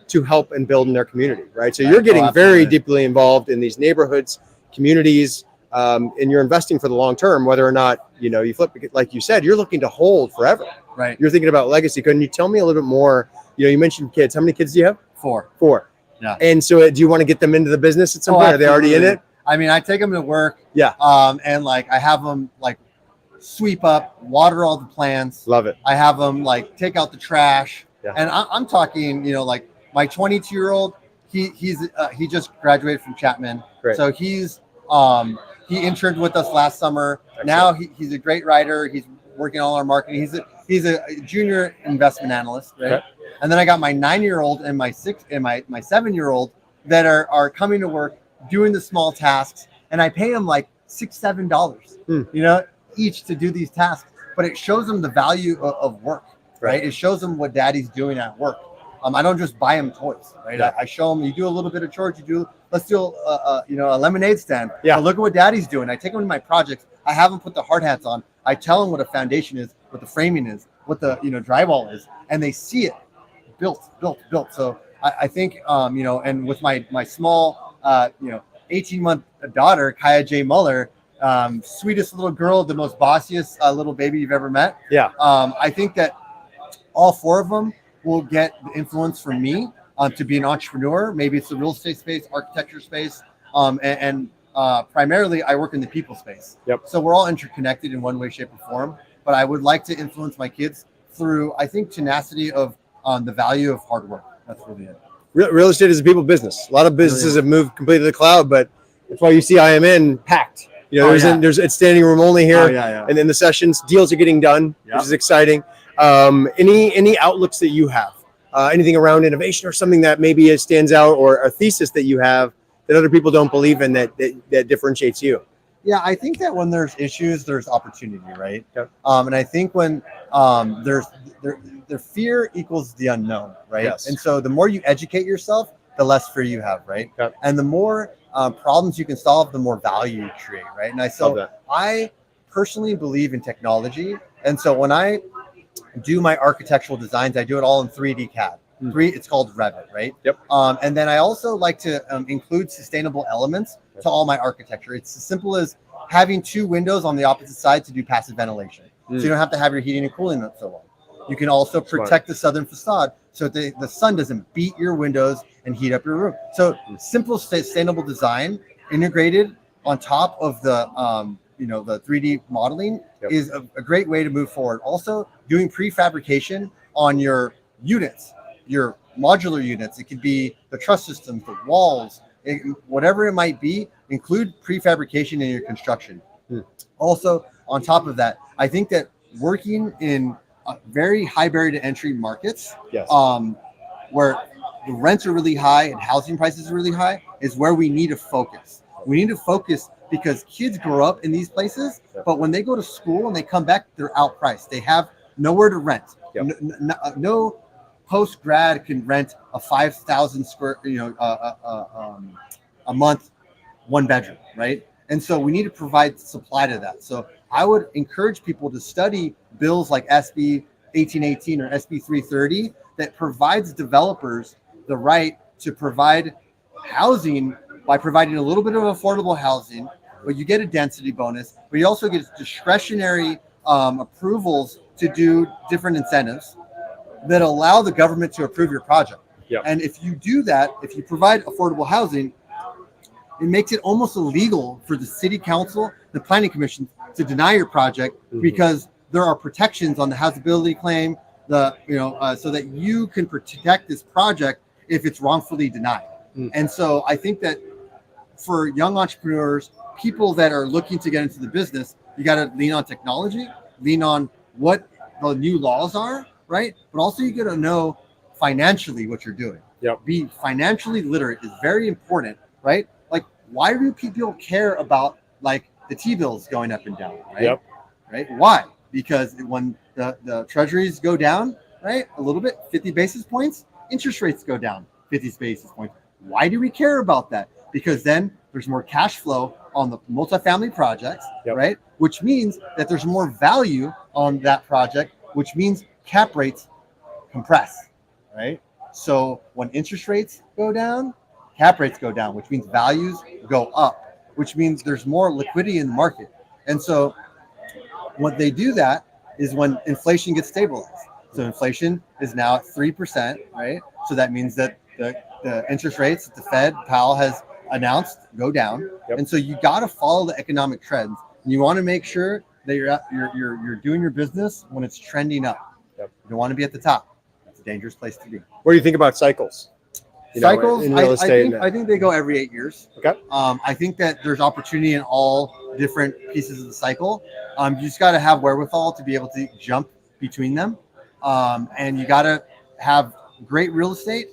to help and build in their community, right? So you're getting very deeply involved in these neighborhoods, communities, and you're investing for the long term, whether or not, you flip, like you said, you're looking to hold forever. Right. You're thinking about legacy. Couldn't you tell me a little bit more? You mentioned kids. How many kids do you have? 4. 4. Yeah. And so do you want to get them into the business at some point? Are they already in it? I mean, I take them to work. Yeah. And like I have them like sweep up, water all the plants. Love it. I have them like take out the trash. Yeah. And I'm talking, like my 22-year-old, he just graduated from Chapman. Great. So he interned with us last summer. Excellent. Now he's a great writer. He's working all our marketing. He's a junior investment analyst, right? Okay. And then I got my 9-year-old and my 7-year-old that are coming to work doing the small tasks, and I pay them like $6-7, each to do these tasks. But it shows them the value of work, right? It shows them what daddy's doing at work. I don't just buy them toys, right? Yeah. I show them you do a little bit of chores. Let's do a lemonade stand. Yeah. But look at what daddy's doing. I take them to my projects. I have them put the hard hats on. I tell them what a foundation is, what the framing is, what the drywall is, and they see it built. So I think and with my small 18-month daughter, Kaya J. Muller, sweetest little girl, the most bossiest little baby you've ever met. Yeah. I think that all 4 of them will get the influence from me to be an entrepreneur. Maybe it's the real estate space, architecture space, and primarily I work in the people space. Yep. So we're all interconnected in one way, shape, or form. But I would like to influence my kids through, I think, tenacity of the value of hard work. That's really it. Real estate is a people business. A lot of businesses have moved completely to the cloud, but that's why you see IMN packed. There's it's standing room only here, and in the sessions, deals are getting done, which is exciting. Any outlooks that you have, anything around innovation or something that maybe stands out, or a thesis that you have that other people don't believe in that differentiates you? Yeah, I think that when there's issues, there's opportunity, right? Yep. And I think when there's fear equals the unknown, right? Yes. And so the more you educate yourself, the less fear you have, right? Yep. And the more problems you can solve, the more value you create, right? And I personally believe in technology, and so when I do my architectural designs, I do it all in 3D CAD. It's called Revit, right? Yep. And then I also like to include sustainable elements to all my architecture. It's as simple as having 2 windows on the opposite side to do passive ventilation. So you don't have to have your heating and cooling up so long. You can also protect the southern facade so that the sun doesn't beat your windows and heat up your room. So simple, sustainable design integrated on top of the the 3D modeling is a great way to move forward. Also, doing prefabrication on your units, your modular units. It could be the truss systems, the walls, whatever it might be. Include prefabrication in your construction. Also, on top of that, I think that working in very high barrier to entry markets, where the rents are really high and housing prices are really high, is where we need to focus. We need to focus because kids grow up in these places, but when they go to school and they come back, they're outpriced. They have nowhere to rent. No post grad can rent a 5,000 square, a month, one bedroom, right? And so we need to provide supply to that. So I would encourage people to study bills like SB 1818 or SB 330 that provides developers the right to provide housing by providing a little bit of affordable housing, but you get a density bonus, but you also get discretionary approvals to do different incentives that allow the government to approve your project. And if you do that, if you provide affordable housing, it makes it almost illegal for the city council, the planning commission to deny your project because there are protections on the housability claim, so that you can protect this project if it's wrongfully denied. And so I think that for young entrepreneurs, people that are looking to get into the business, you got to lean on technology, lean on what the new laws are, right? But also you got to know financially what you're doing. Be financially literate is very important, right? Like, why do people care about like the T-bills going up and down, right? Right? Why? Because when the treasuries go down, right, a little bit, 50 basis points, interest rates go down 50 basis points. Why do we care about that? Because then there's more cash flow on the multifamily projects, right? Which means that there's more value on that project, which means cap rates compress, right? So when interest rates go down, cap rates go down, which means values go up, which means there's more liquidity in the market. And so when they do that is when inflation gets stabilized. So inflation is now at 3%, right? So that means that the interest rates that the Fed, Powell has announced go down. And so you got to follow the economic trends. And you want to make sure that you're doing your business when it's trending up. You don't want to be at the top. It's a dangerous place to be. What do you think about cycles? Cycles, in real estate. I think they go every 8 years. Okay. I think that there's opportunity in all different pieces of the cycle. You just got to have wherewithal to be able to jump between them. And you got to have great real estate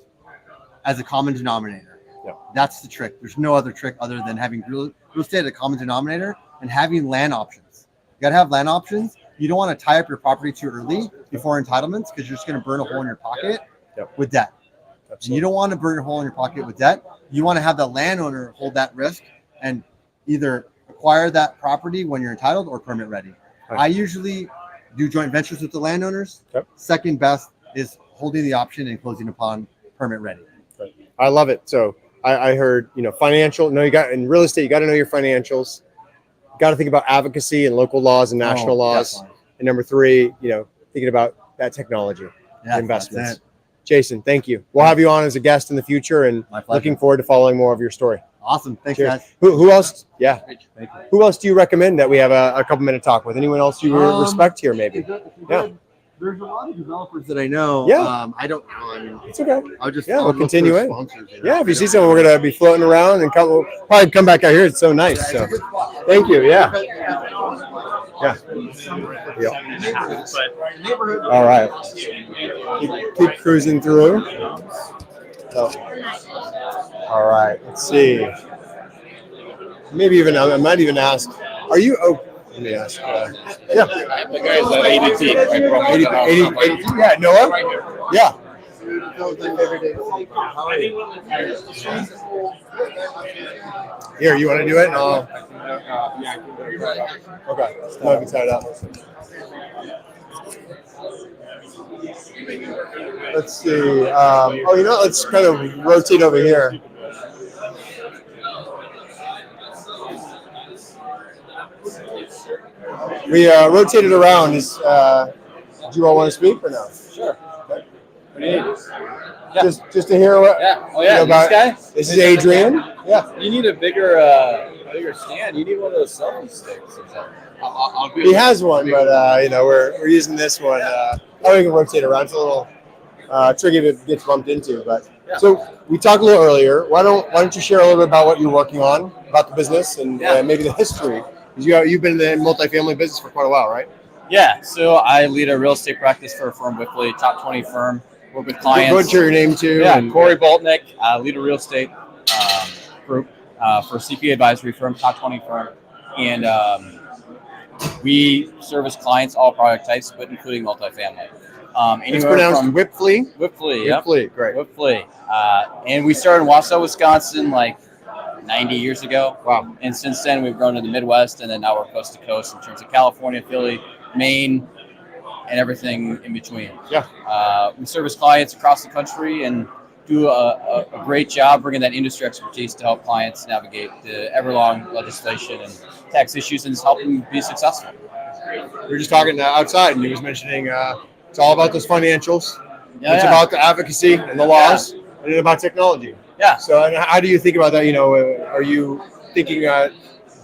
as a common denominator. That's the trick. There's no other trick other than having real estate as a common denominator and having land options. You got to have land options. You don't want to tie up your property too early before entitlements because you're just going to burn a hole in your pocket with debt. And you don't want to burn a hole in your pocket with debt. You want to have the landowner hold that risk and either acquire that property when you're entitled or permit ready. I usually do joint ventures with the landowners. Second best is holding the option and closing upon permit ready. I love it. So I heard, financial. No, in real estate, you got to know your financials. You got to think about advocacy and local laws and national laws. Definitely. And number 3, thinking about that technology investments. Jason, thank you. We'll have you on as a guest in the future, and looking forward to following more of your story. Awesome. Thanks, guys. Who else? Yeah. Thank you. Who else do you recommend that we have a couple minute talk with? Anyone else you respect here, maybe? There's a lot of developers that I know. I don't know. It's okay. I'll just we'll continue in. Sponsors, if you see someone, we're gonna be floating around and we'll probably come back out here. It's so nice. So, thank you. Yeah. All right. Keep cruising through. All right. Let's see. Maybe even I might even ask. Are you? Let me ask. The guy's at ADT. 80, yeah, Noah? Yeah. Here, you want to do it? No. Okay. Let me tie it up. Let's see. Let's kind of rotate over here. We rotated around. Is Do you all want to speak or no? Sure. Okay. What do you need? Yeah. Just to hear what. Yeah. Oh yeah. You know, This guy. This is Adrian. Yeah. You need a bigger stand. You need one of those selfie sticks. Or something. He has one, but you know, we're using this one. We can rotate around. It's a little tricky if it gets bumped into. But Yeah. so we talked a little earlier. Why don't you share a little bit about what you're working on, about the business, and maybe the history? Because you've been in the multifamily business for quite a while, right? Yeah. So I lead a real estate practice for a firm, Whipley, top 20 firm. Work with clients. Go ahead and share your name too. Yeah. And, Corey Boltnick, lead a real estate group for CPA advisory firm, top 20 firm, and we service clients all product types, but including multifamily. It's pronounced Whipley. Whipley, yep. Whipley, great. Whipley. And we started in Wausau, Wisconsin, like 90 years ago. Wow. And since then, we've grown to the Midwest, and then now we're coast to coast in terms of California, Philly, Maine, and everything in between. Yeah. We service clients across the country and do a great job bringing that industry expertise to help clients navigate the ever-long legislation and tax issues and just help them be successful. We were just talking outside, and he was mentioning it's all about those financials. Yeah, it's yeah. about the advocacy and the laws, and then about technology. Yeah. So, and how do you think about that? You know, are you thinking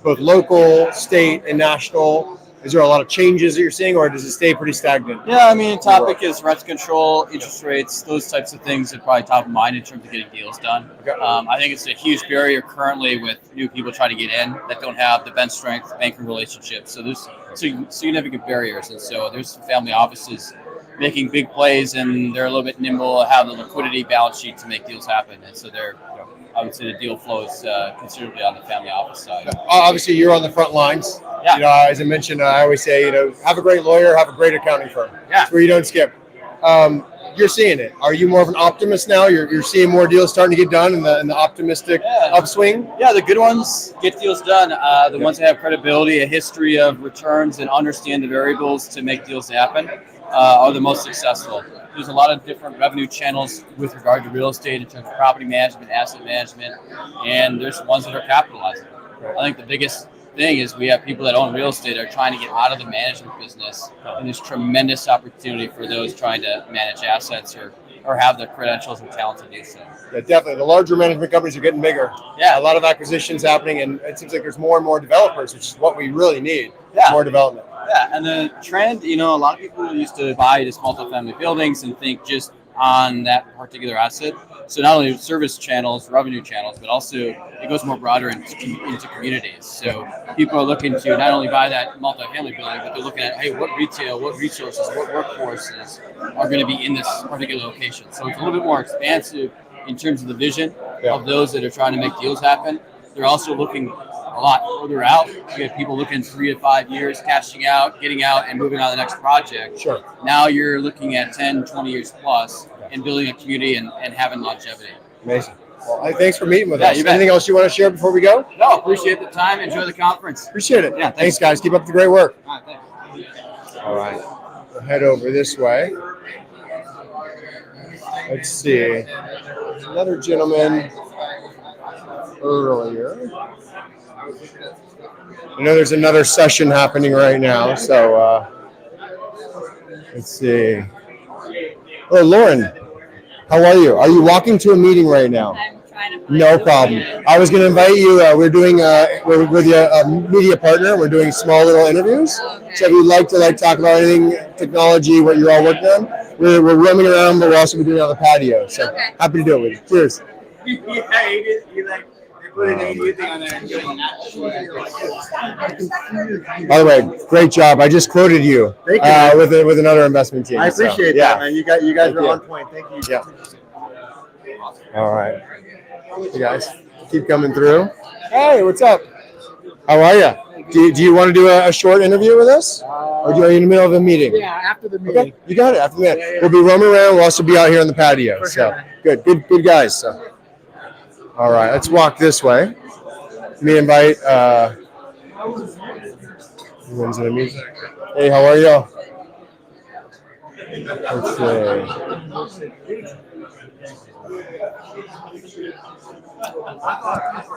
both local, state, and national? Is there a lot of changes that you're seeing, or does it stay pretty stagnant? Yeah, I mean, the topic is rent control, interest rates, those types of things are probably top of mind in terms of getting deals done. Okay. I think it's a huge barrier currently with new people trying to get in that don't have the bench strength, banking relationships. So there's significant barriers, and so there's some family offices making big plays, and they're a little bit nimble, have the liquidity balance sheet to make deals happen, and so I would say the deal flow is considerably on the family office side. Obviously, you're on the front lines. Yeah. You know, as I mentioned, I always say, you know, have a great lawyer, have a great accounting firm. Yeah. It's where you don't skip. You're seeing it. Are you more of an optimist now? You're seeing more deals starting to get done in the optimistic upswing? Yeah, the good ones get deals done. The ones that have credibility, a history of returns, and understand the variables to make deals happen are the most successful. There's a lot of different revenue channels with regard to real estate in terms of property management, asset management, and there's ones that are capitalizing. I think the biggest thing is we have people that own real estate that are trying to get out of the management business, and there's tremendous opportunity for those trying to manage assets or have the credentials and talent to do so. Yeah, definitely. The larger management companies are getting bigger. Yeah. A lot of acquisitions happening, and it seems like there's more and more developers, which is what we really need. Yeah. More development. Yeah, and the trend, you know, a lot of people used to buy just multifamily buildings and think just on that particular asset. So not only service channels, revenue channels, but also it goes more broader into communities. So people are looking to not only buy that multifamily building, but they're looking at, hey, what retail, what resources, what workforces are going to be in this particular location. So it's a little bit more expansive in terms of the vision of those that are trying to make deals happen. They're also looking a lot further out. You have people looking 3 to 5 years, cashing out, getting out, and moving on to the next project. Sure. Now you're looking at 10, 20 years plus and building a community and having longevity. Amazing. Well, thanks for meeting with Yeah, us. you bet. Anything else you want to share before we go? No, appreciate the time. Enjoy the conference. Appreciate it. Yeah, thanks, guys. Keep up the great work. All right, thanks. All right. We'll head over this way. Let's see. There's another gentleman earlier. I know there's another session happening right now, so let's see. Oh, Lauren, how are you? Are you walking to a meeting right now? I'm trying to find No problem. I was going to invite you. We're doing we're with a media partner. We're doing small little interviews. Okay. So if you'd like to talk about anything technology, what you're all working on, we're roaming around, but we'll also be doing it on the patio. So Okay. happy to do it with you. Cheers. By the way, great job. I just quoted you, Thank you. with another investment team. I So, appreciate yeah. that, man. You guys Thank are you. on point. Thank you. Yeah. All right. Hey guys, keep coming through. Hey, what's up? How are you? Do you want to do a short interview with us? Or are you in the middle of a meeting? Yeah, after the meeting. Okay, you got it. After that, we'll be roaming around. We'll also be out here on the patio. For So sure. good guys. So, all right, let's walk this way. Let me invite. Everyone's in a meeting. Hey, how are you? Let's see.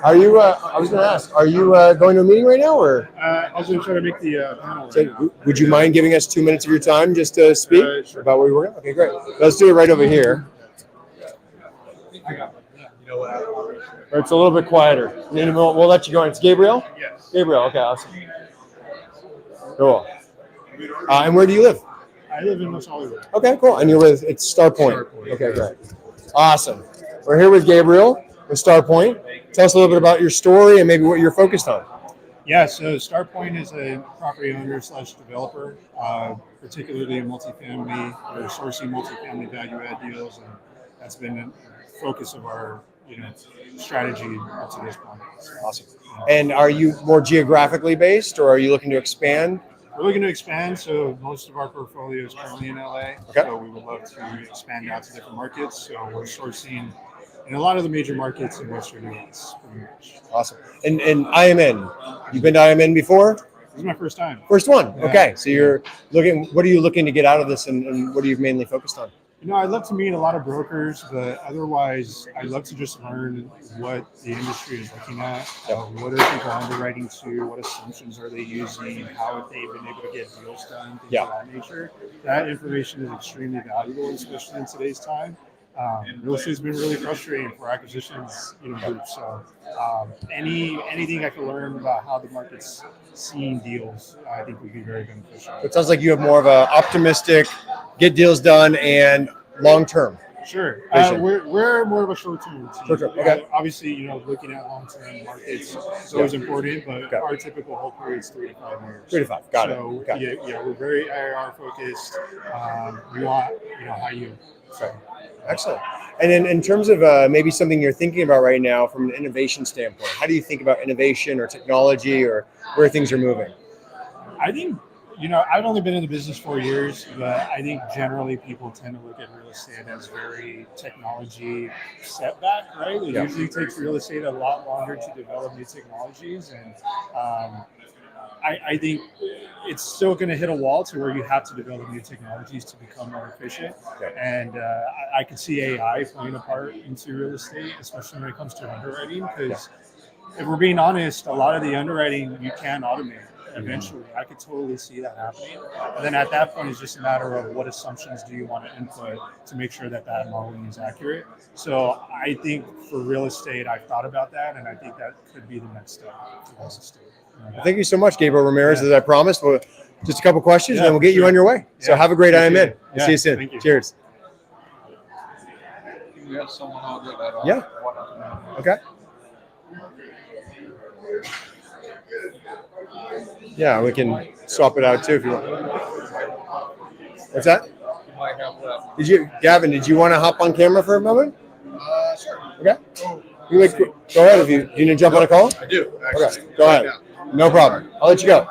Are you? I was going to ask. Are you going to a meeting right now, or? I was going to try to make the panel. So, would you mind giving us 2 minutes of your time just to speak Sure. about what you're working on? Okay, great. Let's do it right over here. It's a little bit quieter. We'll let you go in. It's Gabriel? Yes. Gabriel, okay, awesome. Cool. And where do you live? I live in West Hollywood. Okay, cool. And you're with, it's Starpoint. Okay, great. Awesome. We're here with Gabriel with Starpoint. Tell us a little bit about your story and maybe what you're focused on. Yeah, so Starpoint is a property owner / developer, particularly in multifamily. We're sourcing multifamily value add deals, and that's been a focus of our strategy up to this point. Awesome. And are you more geographically based, or are you looking to expand? We're looking to expand, so most of our portfolio is currently in LA. Okay. So we would love to expand out to different markets. So we're sourcing in a lot of the major markets in Western US, pretty much. Awesome. And IMN, you've been to IMN before? This is my first time. First one. Yeah. Okay. So you're looking. What are you looking to get out of this, and what are you mainly focused on? I'd love to meet a lot of brokers, but otherwise, I'd love to just learn what the industry is looking at. What are people underwriting to? What assumptions are they using? How have they been able to get deals done? Things of that nature. That information is extremely valuable, especially in today's time. Real estate's been really frustrating for acquisitions, groups. So anything I can learn about how the market's seeing deals, I think would be very beneficial. It sounds like you have more of a optimistic, get deals done and long term. Sure. We're more of a short-term team. Short-term, okay. Obviously, looking at long-term markets is always important, but our typical hold period is 3 to 5 years. 3 to 5, got it. So, Okay. we're very IRR focused. We want, high yield. So. Excellent. And then in terms of maybe something you're thinking about right now from an innovation standpoint, how do you think about innovation or technology or where things are moving? I think, I've only been in the business 4 years, but I think generally people tend to look at real estate as very technology setback, right? It usually takes real estate a lot longer to develop new technologies. And I think it's still going to hit a wall to where you have to develop new technologies to become more efficient. And I could see AI playing a part into real estate, especially when it comes to underwriting, because if we're being honest, a lot of the underwriting you can automate eventually. I could totally see that happening. And then at that point, it's just a matter of what assumptions do you want to input to make sure that modeling is accurate. So I think for real estate, I've thought about that, and I think that could be the next step for real estate. Thank you so much, Gabriel Ramirez, as I promised. Well, just a couple questions, and then we'll get you on your way. So have a great IMN. We'll see you soon. Thank you. Cheers. We have someone out there that Yeah. Okay. Yeah, we can swap it out too if you want. What's that? Gavin, did you want to hop on camera for a moment? Sure. Okay. Go ahead if you need to jump on a call? I do, actually. Okay, go ahead. No problem. I'll let you go.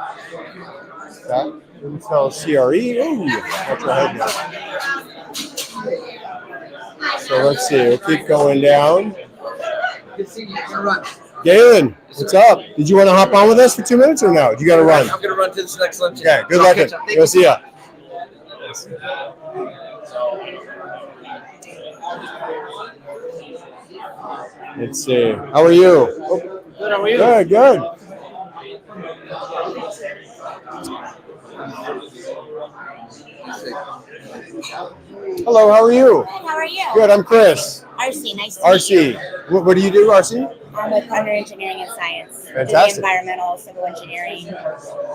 Intel CRE. Ooh, that's right. So let's see. We'll keep going down. Galen, what's up? Did you want to hop on with us for 2 minutes or no? You got to run. I'm going to run to this next lunch. Okay, good luck. We'll see ya. Let's see. How are you? Good, how are you? Good, good. Hello, how are you? Good, how are you? Good, I'm Chris. RC, nice to meet you. RC. What do you do, RC? I'm with Under Engineering and Science. Fantastic. Environmental, civil engineering.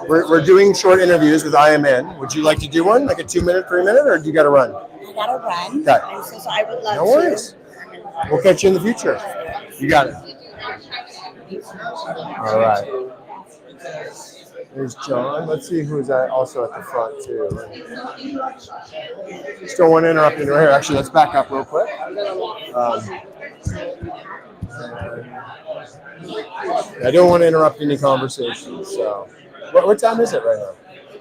We're doing short interviews with IMN. Would you like to do one, like a 2 minute, 3 minute, or do you got to run? I gotta run. Okay. I'm so sorry. I would love No to. worries. We'll catch you in the future. You got it. All right. There's John. Let's see who's also at the front too. Just don't want to interrupt you right here. Actually, let's back up real quick. I don't want to interrupt any conversations. So, what time is it right now?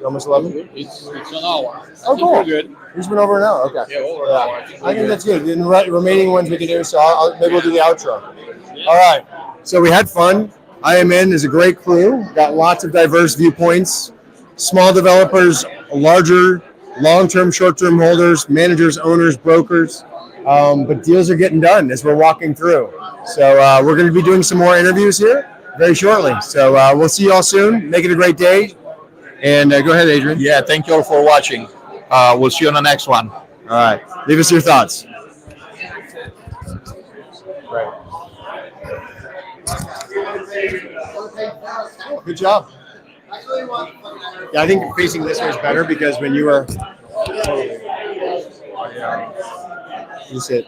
Almost 11? It's an hour. Oh, cool. Good. He's been over an hour. Okay. Yeah, over an hour. I think that's good. And the remaining ones we can do. So maybe we'll do the outro. All right. So we had fun. IMN is a great crew. Got lots of diverse viewpoints. Small developers, larger, long-term, short-term holders, managers, owners, brokers. But deals are getting done as we're walking through. So we're going to be doing some more interviews here very shortly. So we'll see you all soon. Make it a great day. And go ahead, Adrian. Yeah, thank you all for watching. We'll see you on the next one. All right. Leave us your thoughts. Good job. Yeah, I think facing this way is better because when you were, you said.